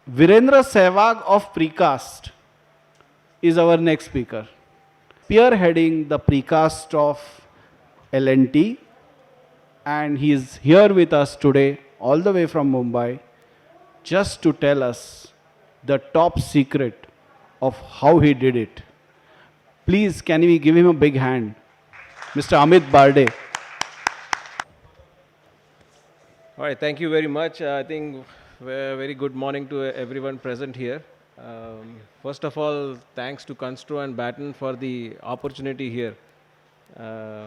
Virendra Sehwag of Precast is our next speaker. Spearheading the precast of L&T, and he is here with us today all the way from Mumbai just to tell us the top secret of how he did it. Please, can we give him a big hand? Mr. Amit Barde. All right, thank you very much. I think very good morning to everyone present here. First of all, thanks to Constro and Batten for the opportunity here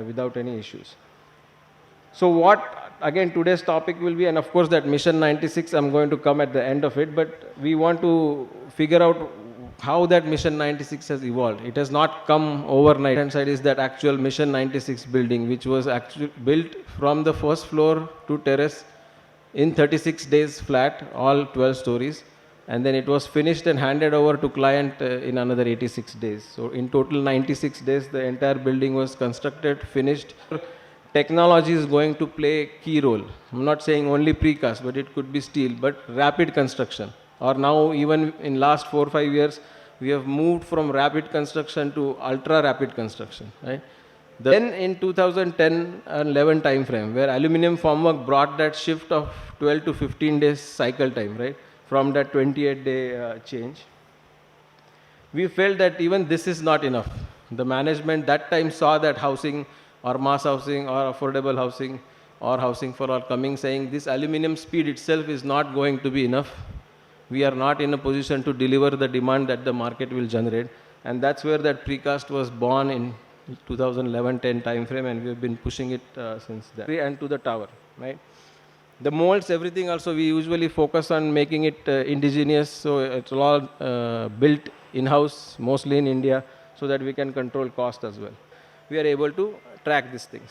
without any issues. So what, again, today's topic will be, and of course that Mission 96, I'm going to come at the end of it, but we want to figure out how that Mission 96 has evolved. It has not come overnight. Right side is that actual Mission 96 building, which was actually built from the first floor to terrace in 36 days flat, all 12 stories. And then it was finished and handed over to client in another 86 days. So in total 96 days, the entire building was constructed, finished. Technology is going to play a key role. I'm not saying only precast, but it could be steel, but rapid construction. Or now even in last 4 or 5 years, we have moved from rapid construction to ultra rapid construction, right? Then in 2010 and 11 time frame, where aluminum formwork brought that shift of 12 to 15 days cycle time, right? From that 28-day change. We felt that even this is not enough. The management that time saw that housing or mass housing or affordable housing or housing for all coming saying this aluminum speed itself is not going to be enough. We are not in a position to deliver the demand that the market will generate. And that's where that precast was born in 2011-10 time frame, and we have been pushing it since then. And to the tower, right? The molds, everything also we usually focus on making it indigenous, so it's all built in-house, mostly in India, so that we can control cost as well. We are able to track these things.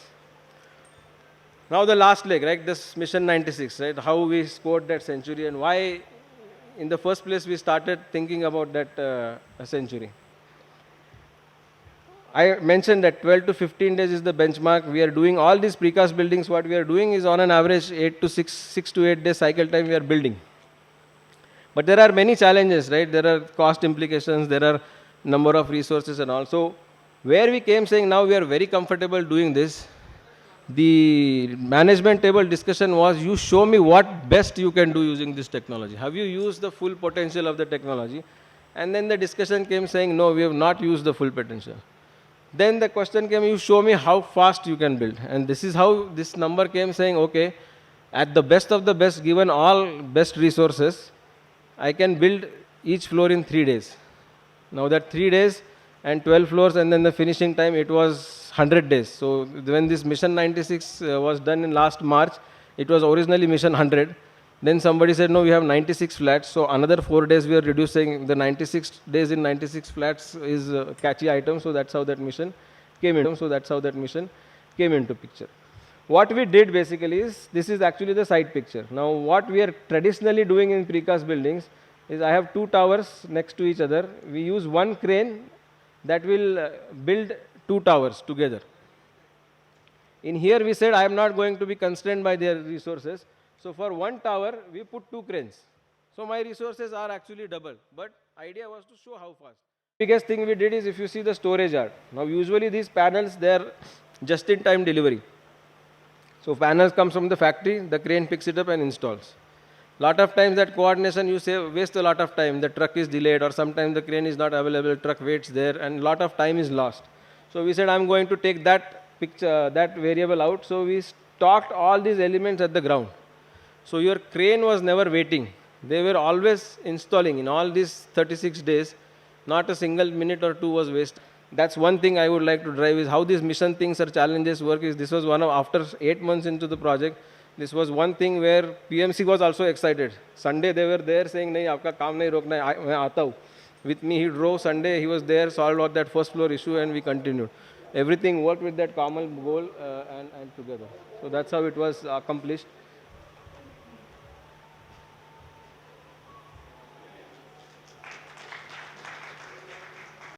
Now the last leg, right? This Mission 96, right? How we scored that century and why, in the first place, we started thinking about that century. I mentioned that 12 to 15 days is the benchmark. We are doing all these precast buildings. What we are doing is on an average 6 to 8 days cycle time we are building. But there are many challenges, right? There are cost implications. There are number of resources and all. So where we came saying now we are very comfortable doing this, the management table discussion was you show me what best you can do using this technology. Have you used the full potential of the technology? And then the discussion came saying no, we have not used the full potential. Then the question came, you show me how fast you can build. And this is how this number came saying, okay, at the best of the best, given all best resources, I can build each floor in 3 days. Now that 3 days and 12 floors and then the finishing time, it was 100 days. So when this Mission 96 was done in last March, it was originally Mission 100. Then somebody said, no, we have 96 flats. So another 4 days we are reducing. The 96 days in 96 flats is a catchy item. So that's how that mission came into picture. What we did basically is, this is actually the site picture. Now what we are traditionally doing in precast buildings is I have 2 towers next to each other. We use one crane that will build 2 towers together. In here we said I am not going to be constrained by their resources. So for one tower, we put 2 cranes. So my resources are actually double. But idea was to show how fast. Biggest thing we did is if you see the storage yard. Now usually these panels, they are just-in-time delivery. So panels comes from the factory, the crane picks it up and installs. Lot of times that coordination you waste a lot of time. The truck is delayed or sometimes the crane is not available, truck waits there and lot of time is lost. So we said I'm going to take that picture, that variable out. So we stocked all these elements at the ground. So your crane was never waiting. They were always installing in all these 36 days. Not a single minute or two was wasted. That's one thing I would like to drive is how these mission things or challenges work is this was one of, after 8 months into the project, this was one thing where PMC was also excited. Sunday they were there saying, nahi, aapka kaam nahi rokna hai, main aata hu. With me he drove Sunday, he was there, solved out that first floor issue and we continued. Everything worked with that common goal and together. So that's how it was accomplished.